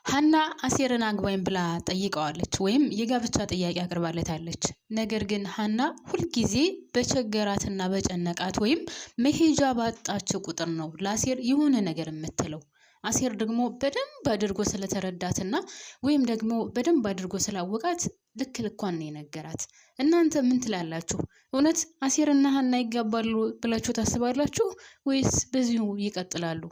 ሀና አሴርን አግባኝ ብላ ጠይቀዋለች ወይም የጋብቻ ጥያቄ አቅርባለታለች። ነገር ግን ሀና ሁልጊዜ በቸገራትና በጨነቃት ወይም መሄጃ ባጣች ቁጥር ነው ለአሴር የሆነ ነገር የምትለው። አሴር ደግሞ በደንብ አድርጎ ስለተረዳትና ወይም ደግሞ በደንብ አድርጎ ስላወቃት ልክ ልኳን ነው የነገራት። እናንተ ምን ትላላችሁ? እውነት አሴርና ሀና ይጋባሉ ብላችሁ ታስባላችሁ ወይስ በዚሁ ይቀጥላሉ?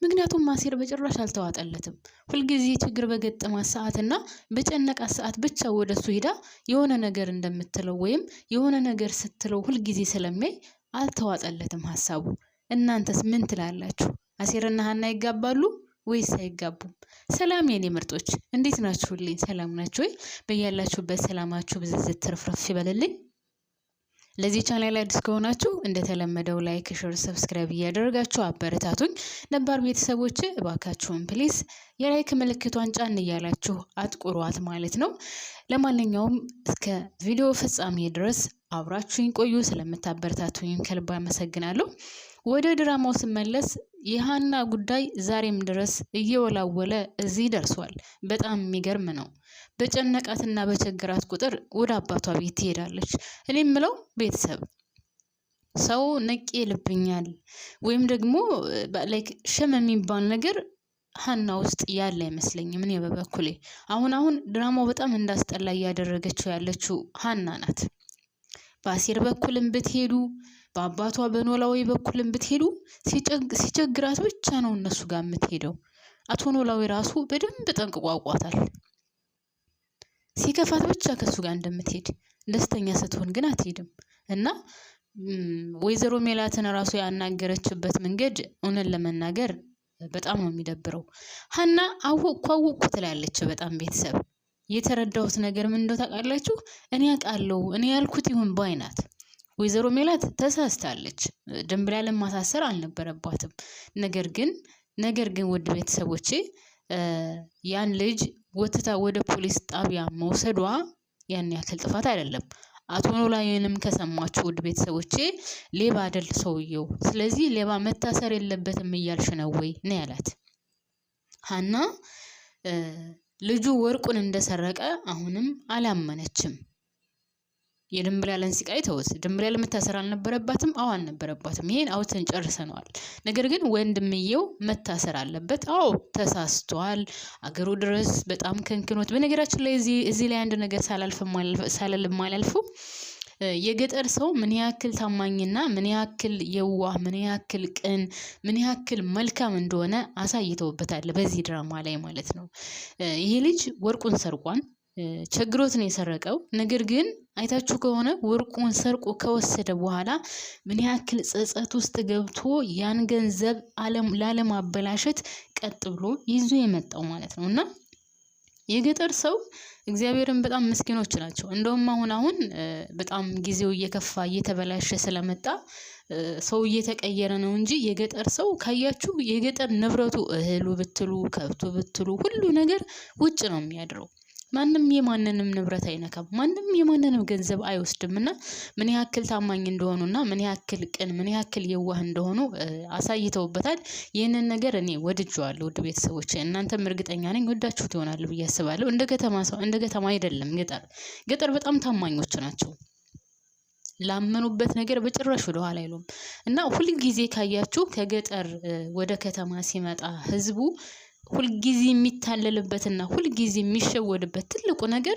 ምክንያቱም አሴር በጭራሽ አልተዋጠለትም። ሁልጊዜ ችግር በገጠማት ሰዓትና በጨነቃት ሰዓት ብቻ ወደሱ ሄዳ የሆነ ነገር እንደምትለው ወይም የሆነ ነገር ስትለው ሁልጊዜ ስለሚያይ አልተዋጠለትም ሀሳቡ። እናንተስ ምን ትላላችሁ? አሴርና ሀና ይጋባሉ ወይስ አይጋቡም? ሰላም የኔ ምርጦች፣ እንዴት ናችሁልኝ? ሰላም ናችሁ ወይ? በያላችሁበት ሰላማችሁ ብዝዝት ትርፍርፍ ይበልልኝ። ለዚህ ቻናል አዲስ ከሆናችሁ እንደተለመደው ላይክ፣ ሼር፣ ሰብስክራይብ እያደረጋችሁ አበረታቱኝ። ነባር ቤተሰቦች እባካችሁን ፕሊስ የላይክ ምልክቷን ጫን እያላችሁ አጥቁሯት ማለት ነው። ለማንኛውም እስከ ቪዲዮ ፍጻሜ ድረስ አብራችሁኝ ቆዩ። ስለምታበረታቱኝ ከልብ አመሰግናለሁ። ወደ ድራማው ስመለስ የሀና ጉዳይ ዛሬም ድረስ እየወላወለ እዚህ ደርሷል። በጣም የሚገርም ነው። በጨነቃትና በቸገራት ቁጥር ወደ አባቷ ቤት ትሄዳለች። እኔ የምለው ቤተሰብ ሰው ነቄ ልብኛል ወይም ደግሞ ላይክ ሸም የሚባል ነገር ሀና ውስጥ ያለ አይመስለኝም። እኔ በበኩሌ አሁን ድራማው በጣም እንዳስጠላ እያደረገችው ያለችው ሀና ናት። በአሴር በኩልም ብትሄዱ በአባቷ በኖላዊ በኩልም ብትሄዱ ሲቸግራት ብቻ ነው እነሱ ጋር የምትሄደው። አቶ ኖላዊ ራሱ በደንብ ጠንቅቆ አውቋታል። ሲከፋት ብቻ ከሱ ጋር እንደምትሄድ፣ ደስተኛ ስትሆን ግን አትሄድም። እና ወይዘሮ ሜላትን ራሱ ያናገረችበት መንገድ እውነት ለመናገር በጣም ነው የሚደብረው። ሀና አወቅኩ ትላለች። በጣም ቤተሰብ የተረዳሁት ነገር ምን እንደው ታውቃላችሁ? እኔ አውቃለሁ እኔ ያልኩት ይሁን ባይ ናት። ወይዘሮ ሜላት ተሳስታለች። ድንብላልን ማሳሰር አልነበረባትም። ነገር ግን ውድ ቤተሰቦቼ ያን ልጅ ወጥታ ወደ ፖሊስ ጣቢያ መውሰዷ ያን ያክል ጥፋት አይደለም። አቶ ኖላዊንም ከሰማችሁ ውድ ቤተሰቦቼ ሌባ አይደል ሰውየው፣ ስለዚህ ሌባ መታሰር የለበትም እያልሽ ነው ወይ ነው ያላት። ሀና ልጁ ወርቁን እንደሰረቀ አሁንም አላመነችም። የድንብላልን ሲቃይ ተውት። ድንብላል መታሰር አልነበረባትም? አዎ አልነበረባትም። ይሄን አውተን ጨርሰነዋል። ነገር ግን ወንድምየው መታሰር አለበት። አዎ ተሳስቷል። አገሩ ድረስ በጣም ከንክኖት። በነገራችን ላይ እዚህ ላይ አንድ ነገር ሳላልፍ አላልፈው። የገጠር ሰው ምን ያክል ታማኝና ምን ያክል የዋህ ምን ያክል ቅን ምን ያክል መልካም እንደሆነ አሳይተውበታል በዚህ ድራማ ላይ ማለት ነው። ይሄ ልጅ ወርቁን ሰርቋን ቸግሮት ነው የሰረቀው። ነገር ግን አይታችሁ ከሆነ ወርቁን ሰርቆ ከወሰደ በኋላ ምን ያክል ጸጸት ውስጥ ገብቶ ያን ገንዘብ ላለማበላሸት ቀጥ ብሎ ይዞ የመጣው ማለት ነው። እና የገጠር ሰው እግዚአብሔርን በጣም ምስኪኖች ናቸው። እንደውም አሁን በጣም ጊዜው እየከፋ እየተበላሸ ስለመጣ ሰው እየተቀየረ ነው እንጂ የገጠር ሰው ካያችሁ የገጠር ንብረቱ እህሉ ብትሉ ከብቱ ብትሉ ሁሉ ነገር ውጭ ነው የሚያድረው። ማንም የማንንም ንብረት አይነካም። ማንም የማንንም ገንዘብ አይወስድምና ምን ያክል ታማኝ እንደሆኑና ምን ያክል ቅን ምን ያክል የዋህ እንደሆኑ አሳይተውበታል። ይህንን ነገር እኔ ወድጄዋለሁ ውድ ቤተሰቦች። እናንተም እርግጠኛ ነኝ ወዳችሁት ይሆናል ብዬ አስባለሁ። እንደ ከተማ አይደለም። ገጠር በጣም ታማኞች ናቸው። ላመኑበት ነገር በጭራሽ ወደ ኋላ አይሉም። እና ሁልጊዜ ካያችሁ ከገጠር ወደ ከተማ ሲመጣ ህዝቡ ሁልጊዜ የሚታለልበትና ሁልጊዜ የሚሸወድበት ትልቁ ነገር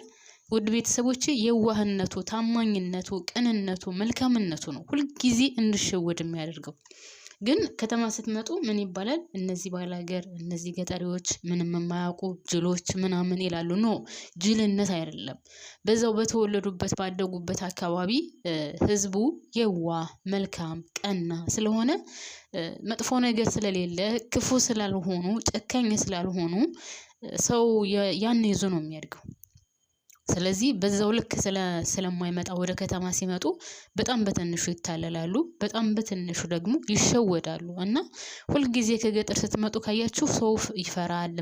ውድ ቤተሰቦቼ የዋህነቱ፣ ታማኝነቱ፣ ቅንነቱ፣ መልካምነቱ ነው ሁልጊዜ እንድሸወድ የሚያደርገው። ግን ከተማ ስትመጡ ምን ይባላል? እነዚህ ባላገር እነዚህ ገጠሪዎች ምንም የማያውቁ ጅሎች ምናምን ይላሉ። ኖ ጅልነት አይደለም። በዛው በተወለዱበት ባደጉበት አካባቢ ህዝቡ የዋህ መልካም ቀና ስለሆነ መጥፎ ነገር ስለሌለ ክፉ ስላልሆኑ ጨካኝ ስላልሆኑ ሰው ያን ይዞ ነው የሚያድገው። ስለዚህ በዛው ልክ ስለማይመጣ ወደ ከተማ ሲመጡ በጣም በትንሹ ይታለላሉ፣ በጣም በትንሹ ደግሞ ይሸወዳሉ። እና ሁልጊዜ ከገጠር ስትመጡ ካያችሁ ሰው ይፈራል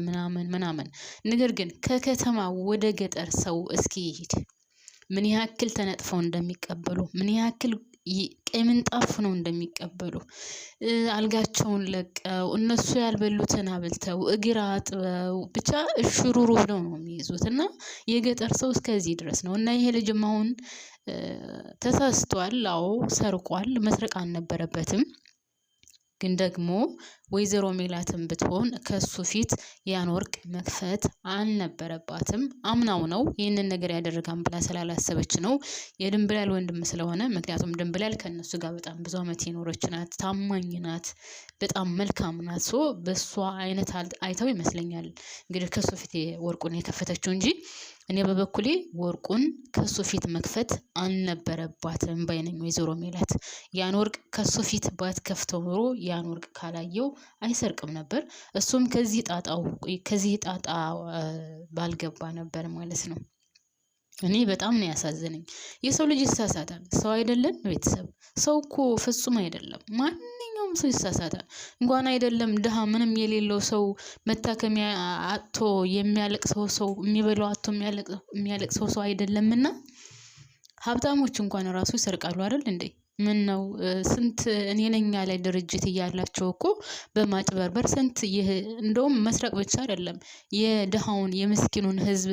ምናምን። ነገር ግን ከከተማ ወደ ገጠር ሰው እስኪ ይሄድ ምን ያክል ተነጥፈው እንደሚቀበሉ ምን ያክል ቀይ ምንጣፍ ነው እንደሚቀበሉ አልጋቸውን ለቀው እነሱ ያልበሉትን አብልተው እግር አጥበው ብቻ እሽሩሩ ብለው ነው የሚይዙት። እና የገጠር ሰው እስከዚህ ድረስ ነው። እና ይሄ ልጅም አሁን ተሳስቷል። አዎ ሰርቋል። መስረቅ አልነበረበትም። ግን ደግሞ ወይዘሮ ሜላትም ብትሆን ከሱ ፊት ያን ወርቅ መክፈት አልነበረባትም። አምናው ነው ይህንን ነገር ያደረጋን ብላ ስላላሰበች ነው። የድንብላል ወንድም ስለሆነ፣ ምክንያቱም ድንብላል ከእነሱ ጋር በጣም ብዙ ዓመት የኖረች ናት፣ ታማኝ ናት፣ በጣም መልካም ናት። በእሷ አይነት አይተው ይመስለኛል እንግዲህ ከሱ ፊት ወርቁን የከፈተችው እንጂ እኔ በበኩሌ ወርቁን ከሱ ፊት መክፈት አልነበረባትም ባይነኝ ወይዘሮ ሜላት። ያን ወርቅ ከሱ ፊት ባትከፍተው ኖሮ ያን ወርቅ ካላየው አይሰርቅም ነበር። እሱም ከዚህ ጣጣ ባልገባ ነበር ማለት ነው። እኔ በጣም ነው ያሳዘነኝ። የሰው ልጅ ይሳሳታል። ሰው አይደለም ቤተሰብ። ሰው እኮ ፍጹም አይደለም። ማንኛውም ሰው ይሳሳታል። እንኳን አይደለም ድሃ ምንም የሌለው ሰው መታከሚያ አጥቶ የሚያለቅሰው ሰው የሚበላው አጥቶ የሚያለቅሰው ሰው አይደለምና ሀብታሞች እንኳን ራሱ ይሰርቃሉ አይደል እንዴ? ምን ነው ስንት እኔ ነኝ ያለ ድርጅት እያላቸው እኮ በማጭበርበር ስንት እንደውም መስረቅ ብቻ አይደለም የድሃውን የምስኪኑን ህዝብ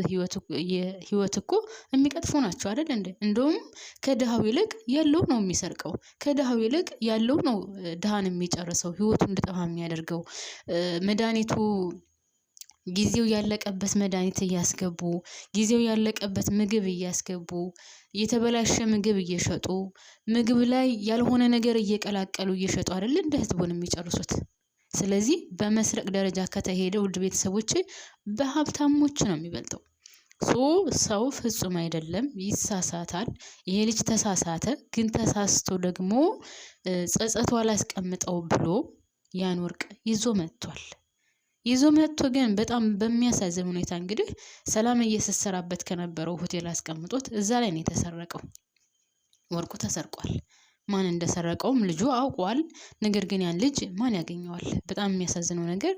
ህይወት እኮ የሚቀጥፉ ናቸው አይደል እንዴ? እንደውም ከድሃው ይልቅ ያለው ነው የሚሰርቀው። ከድሃው ይልቅ ያለው ነው ድሃን የሚጨርሰው፣ ህይወቱ እንዲጠፋ የሚያደርገው። መድኃኒቱ ጊዜው ያለቀበት መድኃኒት እያስገቡ፣ ጊዜው ያለቀበት ምግብ እያስገቡ፣ የተበላሸ ምግብ እየሸጡ፣ ምግብ ላይ ያልሆነ ነገር እየቀላቀሉ እየሸጡ አይደል እንደ ህዝቡን የሚጨርሱት። ስለዚህ በመስረቅ ደረጃ ከተሄደ ውድ ቤተሰቦች በሀብታሞች ነው የሚበልጠው። ሰው ፍጹም አይደለም፣ ይሳሳታል። ይሄ ልጅ ተሳሳተ። ግን ተሳስቶ ደግሞ ጸጸቱ አላስቀምጠው ብሎ ያን ወርቅ ይዞ መጥቷል። ይዞ መጥቶ ግን በጣም በሚያሳዝን ሁኔታ እንግዲህ ሰላም እየሰራበት ከነበረው ሆቴል አስቀምጦት እዛ ላይ ነው የተሰረቀው። ወርቁ ተሰርቋል። ማን እንደሰረቀውም ልጁ አውቋል። ነገር ግን ያን ልጅ ማን ያገኘዋል? በጣም የሚያሳዝነው ነገር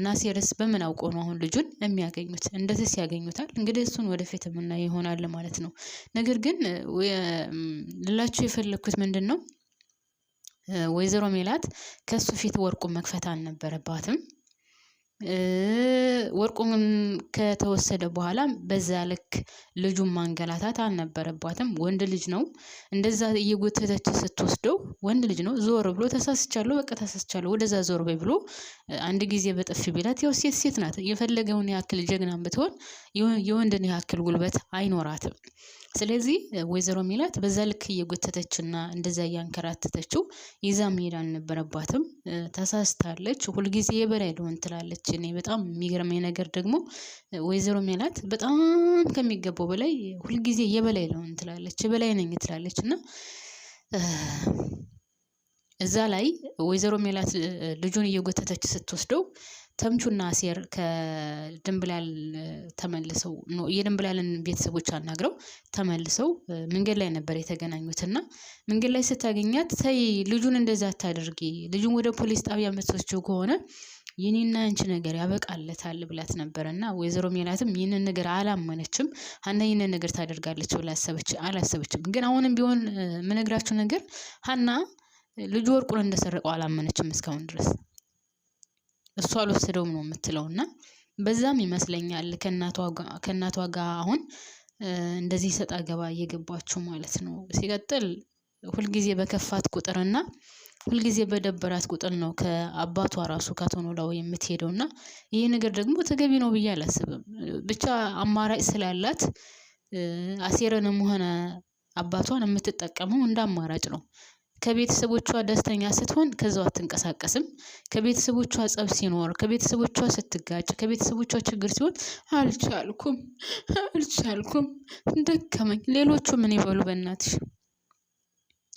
ናሴርስ በምን አውቆ ነው አሁን ልጁን የሚያገኙት? እንደዚህ ያገኙታል። እንግዲህ እሱን ወደፊት የምናየው ይሆናል ማለት ነው። ነገር ግን ልላችሁ የፈለኩት ምንድን ነው፣ ወይዘሮ ሜላት ከሱ ፊት ወርቁን መክፈት አልነበረባትም። ወርቁን ከተወሰደ በኋላ በዛ ልክ ልጁን ማንገላታት አልነበረባትም። ወንድ ልጅ ነው። እንደዛ እየጎተተች ስትወስደው ወንድ ልጅ ነው። ዞር ብሎ ተሳስቻለሁ፣ በቃ ተሳስቻለሁ፣ ወደዛ ዞር በይ ብሎ አንድ ጊዜ በጥፊ ቢላት፣ ያው ሴት ናት። የፈለገውን ያክል ጀግናም ብትሆን የወንድን ያክል ጉልበት አይኖራትም። ስለዚህ ወይዘሮ ሜላት በዛ ልክ እየጎተተችና እንደዛ እያንከራተተችው ይዛ መሄድ አልነበረባትም። ተሳስታለች። ሁልጊዜ የበላይ ልሆን ትላለች። እኔ በጣም የሚገርመኝ ነገር ደግሞ ወይዘሮ ሜላት በጣም ከሚገባው በላይ ሁልጊዜ የበላይ ልሆን ትላለች፣ የበላይ ነኝ ትላለች። እና እዛ ላይ ወይዘሮ ሜላት ልጁን እየጎተተች ስትወስደው ተምቹና አሴር ከድንብላል ተመልሰው ነው የድንብላልን ቤተሰቦች አናግረው ተመልሰው መንገድ ላይ ነበር የተገናኙትና መንገድ ላይ ስታገኛት ተይ ልጁን እንደዛ አታድርጊ፣ ልጁን ወደ ፖሊስ ጣቢያ የምትወስጂው ከሆነ የኔና አንቺ ነገር ያበቃለታል ብላት ነበርና ወይዘሮ ሜላትም ይህንን ነገር አላመነችም። ሀና ይህንን ነገር ታደርጋለች ብላ አላሰበችም። ግን አሁንም ቢሆን የምነግራችሁ ነገር ሀና ልጁ ወርቁን እንደሰረቀው አላመነችም እስካሁን ድረስ። እሷ አልወሰደውም ነው የምትለው። እና በዛም ይመስለኛል ከእናቷ ጋር አሁን እንደዚህ ሰጣ ገባ እየገባችሁ ማለት ነው። ሲቀጥል ሁልጊዜ በከፋት ቁጥርና ሁልጊዜ በደበራት ቁጥር ነው ከአባቷ ራሱ ከአቶ ኖላዊ የምትሄደውና ይሄ ነገር ደግሞ ተገቢ ነው ብዬ አላስብም። ብቻ አማራጭ ስላላት አሴረንም ሆነ አባቷን የምትጠቀመው እንደ አማራጭ ነው። ከቤተሰቦቿ ደስተኛ ስትሆን ከዛው አትንቀሳቀስም። ከቤተሰቦቿ ጸብ ሲኖር፣ ከቤተሰቦቿ ስትጋጭ፣ ከቤተሰቦቿ ችግር ሲሆን አልቻልኩም ደከመኝ። ሌሎቹ ምን ይበሉ በእናትሽ?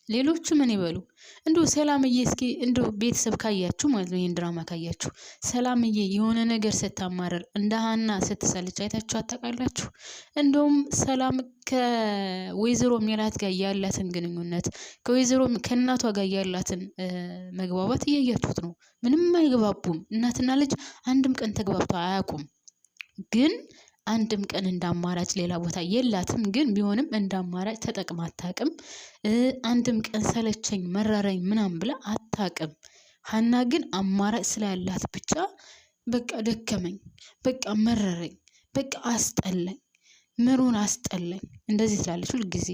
ሌሎቹ ምን ይበሉ? እንደው ሰላምዬ እስኪ እንደው ቤተሰብ ካያችሁ ማለት ነው ይሄን ድራማ ካያችሁ ሰላምዬ የሆነ ነገር ስታማረር እንደ ሀና ስትሰልች አይታችሁ አታውቃላችሁ? እንደውም ሰላም ከወይዘሮ ሜላት ጋር ያላትን ግንኙነት ከእናቷ ጋር ያላትን መግባባት እያያችሁት ነው። ምንም አይግባቡም። እናትና ልጅ አንድም ቀን ተግባብተው አያውቁም። ግን አንድም ቀን እንዳማራጭ ሌላ ቦታ የላትም። ግን ቢሆንም እንዳማራጭ ተጠቅማ አታውቅም። አንድም ቀን ሰለቸኝ መረረኝ ምናምን ብላ አታውቅም። ሀና ግን አማራጭ ስላላት ብቻ በቃ ደከመኝ፣ በቃ መረረኝ፣ በቃ አስጠላኝ፣ ምሩን አስጠላኝ እንደዚህ ትላለች ሁል ጊዜ።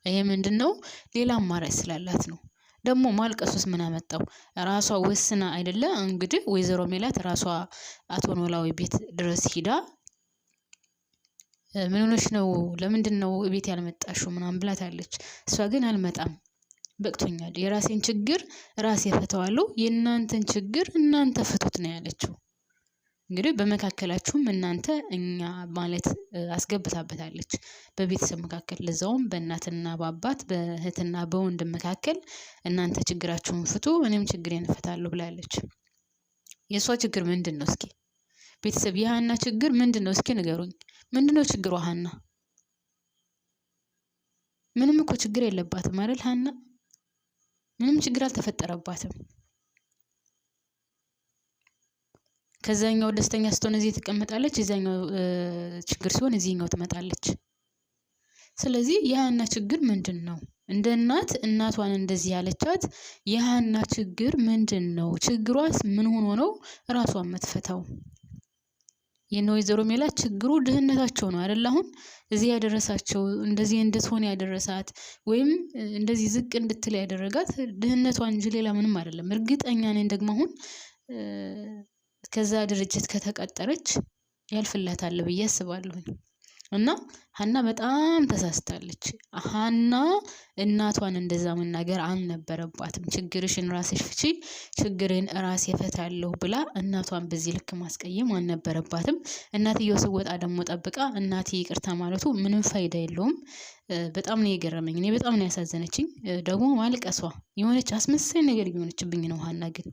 ይሄ ምንድነው? ሌላ አማራጭ ስላላት ነው። ደግሞ ማልቀሱስ ምን አመጣው? ራሷ ወስና አይደለ እንግዲህ ወይዘሮ ሜላት ራሷ አቶ ኖላዊ ቤት ድረስ ሂዳ ምን ሆነሽ ነው? ለምንድነው ቤት ያልመጣሽው? ምናምን ብላታለች። እሷ ግን አልመጣም፣ በቅቶኛል፣ የራሴን ችግር ራሴ ፈተዋለሁ፣ የእናንተን ችግር እናንተ ፍቱት ነው ያለችው። እንግዲህ በመካከላችሁም እናንተ እኛ ማለት አስገብታበታለች። በቤተሰብ መካከል ለዛውም በእናትና በአባት በእህትና በወንድም መካከል እናንተ ችግራችሁን ፍቱ፣ እኔም ችግሬን እፈታለሁ ብላለች። የእሷ ችግር ምንድን ነው? እስኪ ቤተሰብ የሀና ችግር ምንድን ነው? እስኪ ንገሩኝ። ምንድን ነው ችግሯ? ሀና ምንም እኮ ችግር የለባትም አይደል? ሀና ምንም ችግር አልተፈጠረባትም። ከዛኛው ደስተኛ ስትሆን እዚህ ትቀመጣለች፣ የዛኛው ችግር ሲሆን እዚህኛው ትመጣለች። ስለዚህ የሀና ችግር ምንድን ነው? እንደ እናቷን እንደዚህ ያለቻት የሀና ችግር ምንድን ነው? ችግሯስ ምን ሆኖ ነው ራሷን የምትፈታው? የነ ወይዘሮ ሜላት ችግሩ ድህነታቸው ነው አይደል? አሁን እዚህ ያደረሳቸው እንደዚህ እንድትሆን ያደረሳት ወይም እንደዚህ ዝቅ እንድትል ያደረጋት ድህነቷን እንጂ ሌላ ምንም አይደለም። እርግጠኛ ነኝ ደግሞ አሁን ከዛ ድርጅት ከተቀጠረች ያልፍላታል ብዬ አስባለሁኝ። እና ሀና በጣም ተሳስታለች። ሀና እናቷን እንደዛ መናገር አልነበረባትም። ችግርሽን ራስሽ ፍቺ፣ ችግርን ራሴ እፈታለሁ ብላ እናቷን በዚህ ልክ ማስቀየም አልነበረባትም። እናትየው ስወጣ ደግሞ ጠብቃ እናቴ ይቅርታ ማለቱ ምንም ፋይዳ የለውም። በጣም ነው የገረመኝ። እኔ በጣም ነው ያሳዘነችኝ። ደግሞ ማልቀሷ የሆነች አስመሳይ ነገር የሆነችብኝ ነው። ሀና ግን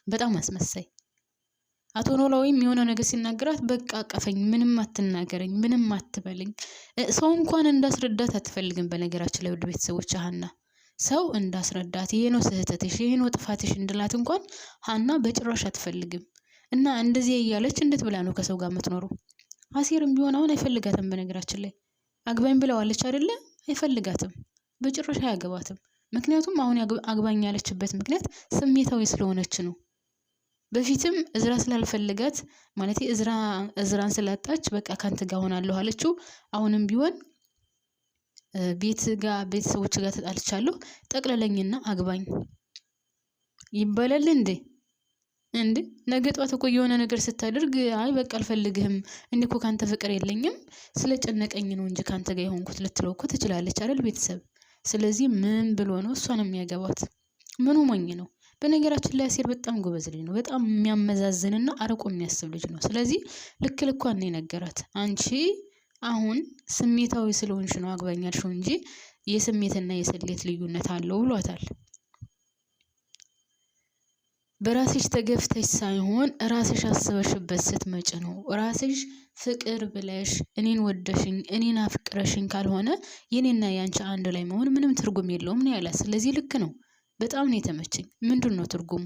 በጣም አስመሳይ። አቶ ኖላዊም የሆነ ነገር ሲናገራት በቃ አቀፈኝ፣ ምንም አትናገረኝ፣ ምንም አትበልኝ። ሰው እንኳን እንዳስረዳት አትፈልግም። በነገራችን ላይ ውድ ቤተሰቦች ሀና ሰው እንዳስረዳት ይሄ ነው ስህተትሽ፣ ይሄ ነው ጥፋትሽ እንድላት እንኳን ሀና በጭራሽ አትፈልግም። እና እንደዚህ እያለች እንዴት ብላ ነው ከሰው ጋር የምትኖረው? አሴርም ቢሆን አሁን አይፈልጋትም። በነገራችን ላይ አግባኝ ብለዋለች አይደለ? አይፈልጋትም፣ በጭራሽ አያገባትም። ምክንያቱም አሁን አግባኝ ያለችበት ምክንያት ስሜታዊ ስለሆነች ነው። በፊትም እዝራ ስላልፈልጋት ማለት እዝራን ስላጣች በቃ ካንተ ጋር ሆናለሁ አለችው። አሁንም ቢሆን ቤተሰቦች ጋር ተጣልቻለሁ፣ ጠቅለለኝና አግባኝ ይባላል እንዴ? ነገ ጧት እኮ የሆነ ነገር ስታደርግ አይ በቃ አልፈልግህም፣ እኔ እኮ ካንተ ፍቅር የለኝም ስለጨነቀኝ ነው እንጂ ካንተ ጋር የሆንኩት ልትለው እኮ ትችላለች አይደል ቤተሰብ? ስለዚህ ምን ብሎ ነው እሷን የሚያገባት? ምኑ ሞኝ ነው? በነገራችን ላይ አሴር በጣም ጎበዝ ልጅ ነው። በጣም የሚያመዛዝንና አርቆ የሚያስብ ልጅ ነው። ስለዚህ ልክ ልኳን ነው የነገራት። አንቺ አሁን ስሜታዊ ስለሆንሽ ነው አግባኝ ያልሽው እንጂ የስሜትና የስሌት ልዩነት አለው ብሏታል። በራስሽ ተገፍተሽ ሳይሆን ራስሽ አስበሽበት ስትመጭ ነው። ራስሽ ፍቅር ብለሽ እኔን ወደሽኝ እኔን አፍቅረሽኝ ካልሆነ የኔና ያንቺ አንድ ላይ መሆን ምንም ትርጉም የለውም ነው ያላት። ስለዚህ ልክ ነው። በጣም ነው የተመቸኝ። ምንድን ነው ትርጉሙ?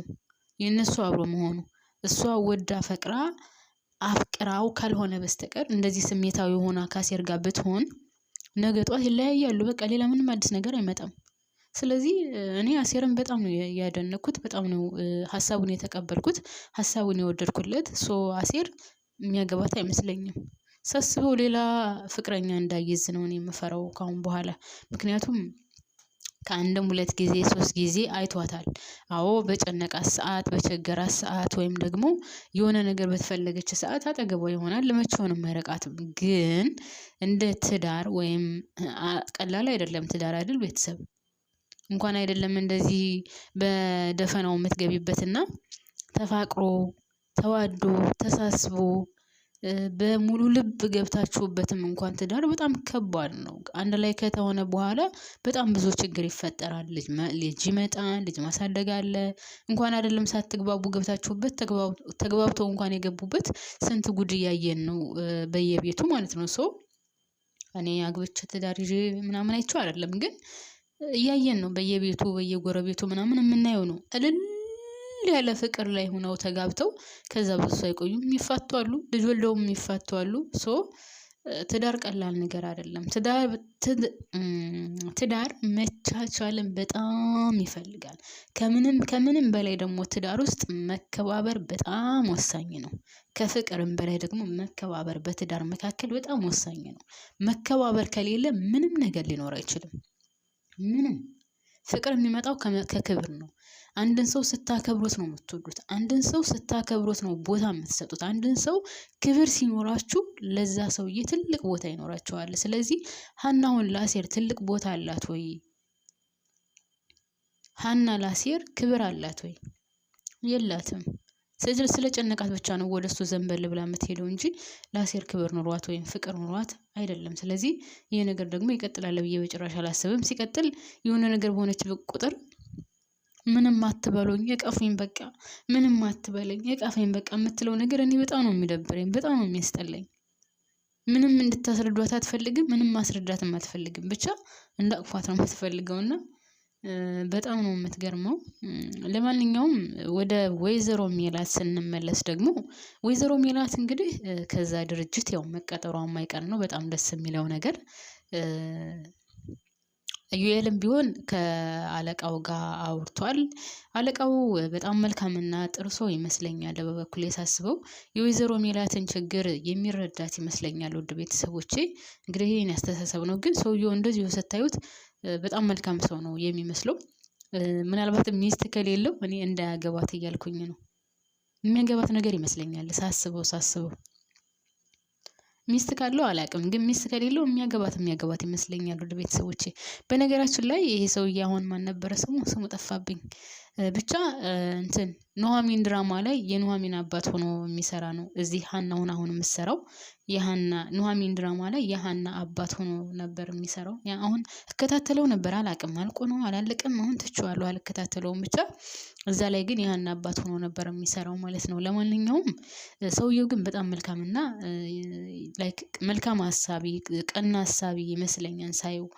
የእነሱ አብሮ መሆኑ እሷ ወዳ ፈቅራ አፍቅራው ካልሆነ በስተቀር እንደዚህ ስሜታዊ ሆና ከአሴር ጋር ብትሆን ነገ ጧት ይለያያሉ። በቃ ሌላ ምንም አዲስ ነገር አይመጣም። ስለዚህ እኔ አሴርን በጣም ነው ያደነኩት፣ በጣም ነው ሀሳቡን የተቀበልኩት፣ ሀሳቡን የወደድኩለት። አሴር የሚያገባት አይመስለኝም። ሳስበው ሌላ ፍቅረኛ እንዳይዝ ነው እኔ የምፈራው ካሁን በኋላ። ምክንያቱም ከአንድም 2 ጊዜ 3 ጊዜ አይቷታል። አዎ በጨነቃት ሰዓት፣ በቸገራት ሰዓት ወይም ደግሞ የሆነ ነገር በተፈለገች ሰዓት አጠገቧ ይሆናል። ለመቼውንም አይረቃትም። ግን እንደ ትዳር ወይም ቀላል አይደለም ትዳር አይደል ቤተሰብ? እንኳን አይደለም እንደዚህ በደፈናው የምትገቢበትና ተፋቅሮ ተዋዶ ተሳስቦ በሙሉ ልብ ገብታችሁበትም እንኳን ትዳር በጣም ከባድ ነው። አንድ ላይ ከተሆነ በኋላ በጣም ብዙ ችግር ይፈጠራል። ልጅ ይመጣል፣ ልጅ ማሳደግ አለ። እንኳን አይደለም ሳትግባቡ ገብታችሁበት ተግባብተው እንኳን የገቡበት ስንት ጉድ እያየን ነው በየቤቱ ማለት ነው። እኔ አግብቼ ትዳር ይዤ ምናምን አይቼው አይደለም፣ ግን እያየን ነው በየቤቱ በየጎረቤቱ ምናምን የምናየው ነው። እልል ያለ ፍቅር ላይ ሆነው ተጋብተው ከዛ ብዙ ሳይቆዩም የሚፋቱ አሉ፣ ልጅ ወልደውም የሚፋቱ አሉ። ትዳር ቀላል ነገር አይደለም። ትዳር መቻቻልን በጣም ይፈልጋል። ከምንም በላይ ደግሞ ትዳር ውስጥ መከባበር በጣም ወሳኝ ነው። ከፍቅርም በላይ ደግሞ መከባበር በትዳር መካከል በጣም ወሳኝ ነው። መከባበር ከሌለ ምንም ነገር ሊኖር አይችልም። ምንም ፍቅር የሚመጣው ከክብር ነው። አንድን ሰው ስታከብሩት ነው የምትወዱት። አንድን ሰው ስታከብሩት ነው ቦታ የምትሰጡት። አንድን ሰው ክብር ሲኖራችሁ ለዛ ሰውዬ ትልቅ ቦታ ይኖራችኋል። ስለዚህ ሀና አሁን ለአሴር ትልቅ ቦታ አላት ወይ? ሀና ለአሴር ክብር አላት ወይ? የላትም። ስለጨነቃት ብቻ ነው ወደሱ ዘንበል ብላ የምትሄደው እንጂ ለአሴር ክብር ኑሯት ወይም ፍቅር ኑሯት አይደለም። ስለዚህ ይሄ ነገር ደግሞ ይቀጥላል ብዬ በጭራሽ አላስብም። ሲቀጥል የሆነ ነገር በሆነች ቁጥር ምንም አትበሉኝ እቀፉኝ፣ በቃ ምንም አትበለኝ እቀፈኝ በቃ የምትለው ነገር እኔ በጣም ነው የሚደብረኝ፣ በጣም ነው የሚያስጠላኝ። ምንም እንድታስረዷት አትፈልግም፣ ምንም ማስረዳትም አትፈልግም። ብቻ እንዳቅፏት ነው የምትፈልገውና በጣም ነው የምትገርመው። ለማንኛውም ወደ ወይዘሮ ሜላት ስንመለስ ደግሞ ወይዘሮ ሜላት እንግዲህ ከዛ ድርጅት ያው መቀጠሯ የማይቀር ነው። በጣም ደስ የሚለው ነገር ዩኤልም ቢሆን ከአለቃው ጋር አውርቷል። አለቃው በጣም መልካምና ጥሩ ሰው ይመስለኛል። በበኩሌ ሳስበው የወይዘሮ ሜላትን ችግር የሚረዳት ይመስለኛል። ውድ ቤተሰቦቼ እንግዲህ ይሄን ያስተሳሰብ ነው። ግን ሰውየው እንደዚሁ ስታዩት በጣም መልካም ሰው ነው የሚመስለው። ምናልባትም ሚስት ከሌለው እኔ እንዳያገባት እያልኩኝ ነው። የሚያገባት ነገር ይመስለኛል ሳስበው ሚስት ካለው አላውቅም፣ ግን ሚስት ከሌለው የሚያገባት ይመስለኛል። ወደ ቤተሰቦቼ በነገራችን ላይ ይሄ ሰውዬ አሁን ማን ነበረ ስሙ ጠፋብኝ። ብቻ ኑሐሚን ድራማ ላይ የኑሐሚን አባት ሆኖ የሚሰራ ነው። እዚህ ሀና አሁን የምትሰራው ኑሐሚን ድራማ ላይ የሀና አባት ሆኖ ነበር የሚሰራው። አሁን እከታተለው ነበር፣ አላውቅም አልቆ ነው አላለቀም፣ አሁን ትቼዋለሁ አልከታተለውም። ብቻ እዛ ላይ ግን የሀና አባት ሆኖ ነበር የሚሰራው ማለት ነው። ለማንኛውም ሰውየው ግን በጣም መልካምና መልካም ሀሳቢ ቀና ሀሳቢ ይመስለኛል ሳየው።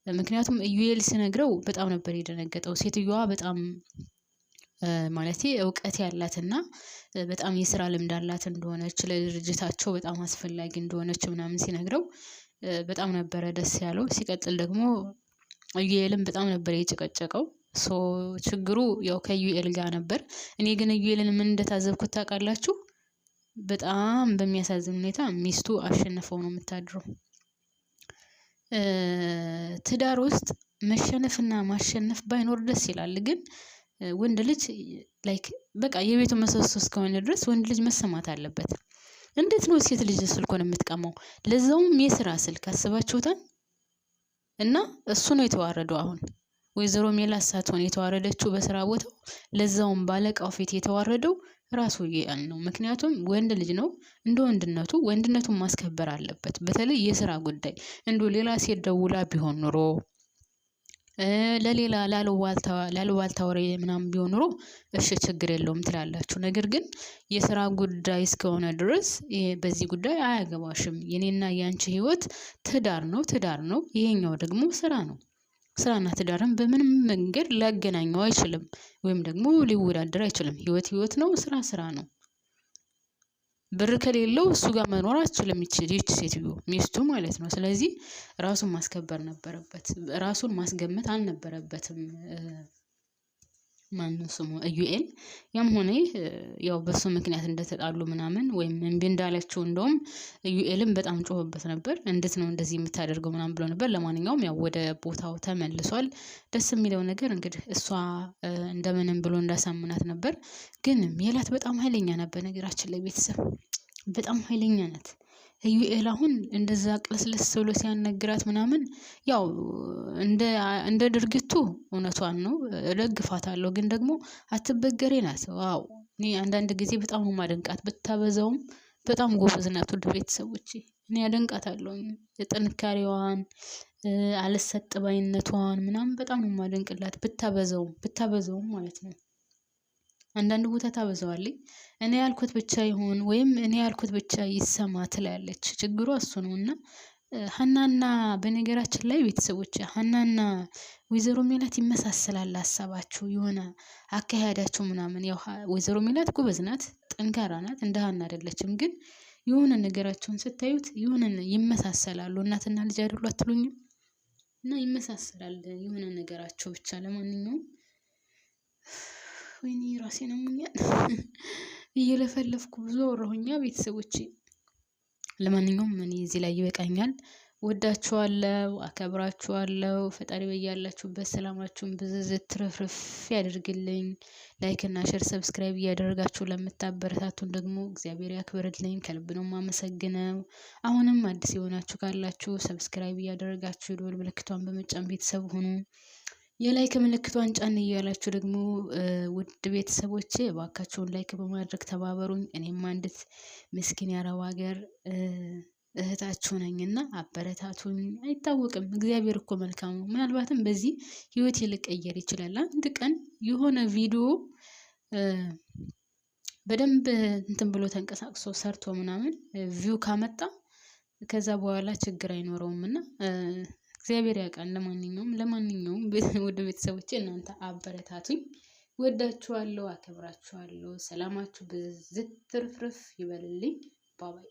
ምክንያቱም ዩኤል ሲነግረው በጣም ነበር የደነገጠው። ሴትዮዋ በጣም ማለቴ እውቀት ያላትና በጣም የስራ ልምድ አላት እንደሆነች፣ ለድርጅታቸው በጣም አስፈላጊ እንደሆነች ምናምን ሲነግረው በጣም ነበረ ደስ ያለው። ሲቀጥል ደግሞ ዩኤልም በጣም ነበር የጨቀጨቀው። ችግሩ ያው ከዩኤል ጋር ነበር። እኔ ግን ዩኤልን ምን እንደታዘብኩት ታውቃላችሁ? በጣም በሚያሳዝን ሁኔታ ሚስቱ አሸንፈው ነው የምታድረው። ትዳር ውስጥ መሸነፍና ማሸነፍ ባይኖር ደስ ይላል። ግን ወንድ ልጅ በቃ የቤቱ ምሰሶ እስከሆነ ድረስ ወንድ ልጅ መሰማት አለበት። እንዴት ነው ሴት ልጅ ስልኩን የምትቀማው? ለዛውም የስራ ስልክ አስባችሁታል? እና እሱ ነው የተዋረደው። አሁን ወይዘሮ ሜላት ሳትሆን የተዋረደችው በስራ ቦታው፣ ለዛውም ባለቃው ፊት የተዋረደው ራሱ ዩኤል ነው። ምክንያቱም ወንድ ልጅ ነው፣ እንደ ወንድነቱ ወንድነቱን ማስከበር አለበት። በተለይ የስራ ጉዳይ ሌላ ሴት ደውላ ቢሆን ኑሮ ለሌላ ላልዋልታ ወሬ ምናምን ቢሆን ኑሮ እሺ ችግር የለውም ትላላችሁ። ነገር ግን የስራ ጉዳይ እስከሆነ ድረስ በዚህ ጉዳይ አያገባሽም። የኔና ያንቺ ህይወት ትዳር ነው። ይሄኛው ደግሞ ስራ ነው። ስራና ትዳርን በምንም መንገድ ሊያገናኘው አይችልም፣ ወይም ደግሞ ሊወዳደር አይችልም። ህይወት ነው፣ ስራ ነው። ብር ከሌለው እሱ ጋር መኖር አትችልም ይቺ ሴትዮ ሚስቱ ማለት ነው። ስለዚህ ራሱን ማስከበር ነበረበት፣ ራሱን ማስገመት አልነበረበትም። ማነው ስሙ ዩኤል። ያም ሆነ ያው በሱ ምክንያት እንደተጣሉ ምናምን ወይም እምቢ እንዳለችው እንደውም ዩኤልም በጣም ጮህበት ነበር። እንዴት ነው እንደዚህ የምታደርገው ምናምን ብሎ ነበር። ለማንኛውም ያው ወደ ቦታው ተመልሷል። ደስ የሚለው ነገር እንግዲህ እሷ እንደምንም ብሎ እንዳሳምናት ነበር። ግን ሜላት በጣም ኃይለኛ ነበር። ነገራችን ላይ ቤተሰብ በጣም ኃይለኛ ናት። ዩኤል አሁን እንደዛ ቅልስልስ ብሎ ሲያነግራት ምናምን ያው እንደ ድርጊቱ እውነቷን ነው፣ እደግፋታለሁ። ግን ደግሞ አትበገሬ ናት። ዋው እኔ አንዳንድ ጊዜ በጣም ነው ማደንቃት። ብታበዛውም በጣም ጎበዝ ናት። ውድ ቤተሰቦቼ እኔ አደንቃታለሁ። ጥንካሬዋን፣ አልሰጥ ባይነቷን ምናምን በጣም ነው ማደንቅላት። ብታበዛውም ማለት ነው። አንዳንድ ቦታ ታበዛዋለች። እኔ ያልኩት ብቻ ይሁን ወይም እኔ ያልኩት ብቻ ይሰማ ትላለች። ችግሯ እሱ ነውና ሀናና በነገራችን ላይ ቤተሰቦች ሀናና ወይዘሮ ሜላት ይመሳሰላል ሀሳባቸው የሆነ አካሄዳቸው ምናምን። ያው ወይዘሮ ሜላት ጎበዝ ናት፣ ጠንካራ ናት፣ እንደ ሀና አይደለችም። ግን የሆነ ነገራቸውን ስታዩት የሆነ ይመሳሰላሉ። እናትና ልጅ አይደሉ አትሉኝም? እና ይመሳሰላል የሆነ ነገራቸው ብቻ። ለማንኛውም ወይኔ ራሴን አሞኛል እየለፈለፍኩ ብዙ አወራሁኛ ቤተሰቦቼ። ለማንኛውም እኔ እዚህ ላይ ይበቃኛል። ወዳችኋለሁ፣ አከብራችኋለሁ። ፈጣሪ በያላችሁበት ሰላማችሁን ብዝዝት ትርፍርፍ ያደርግልኝ። ላይክ እና ሼር ሰብስክራይብ እያደረጋችሁ ለምታበረታቱን ደግሞ እግዚአብሔር ያክብርልኝ። ከልብ ነው የማመሰግነው። አሁንም አዲስ የሆናችሁ ካላችሁ ሰብስክራይብ እያደረጋችሁ የደወል ምልክቷን በመጫን ቤተሰብ ሁኑ። የላይክ ምልክቷን ጫን እያላችሁ ደግሞ ውድ ቤተሰቦቼ እባካችሁን ላይክ በማድረግ ተባበሩኝ። እኔም አንዲት ምስኪን የአረብ ሀገር እህታችሁ ነኝና አበረታቱኝ። አይታወቅም፣ እግዚአብሔር እኮ መልካም ነው። ምናልባትም በዚህ ህይወቴ ሊቀየር ይችላል። አንድ ቀን የሆነ ቪዲዮ በደንብ እንትን ብሎ ተንቀሳቅሶ ሰርቶ ምናምን ቪው ካመጣ ከዛ በኋላ ችግር አይኖረውም እና እግዚአብሔር ያውቃል። ለማንኛውም ወደ ቤተሰቦቼ እናንተ አበረታቱኝ። ወዳችኋለሁ፣ አከብራችኋለሁ። ሰላማችሁ ብዝት ትርፍርፍ ይበልልኝ። ባባይ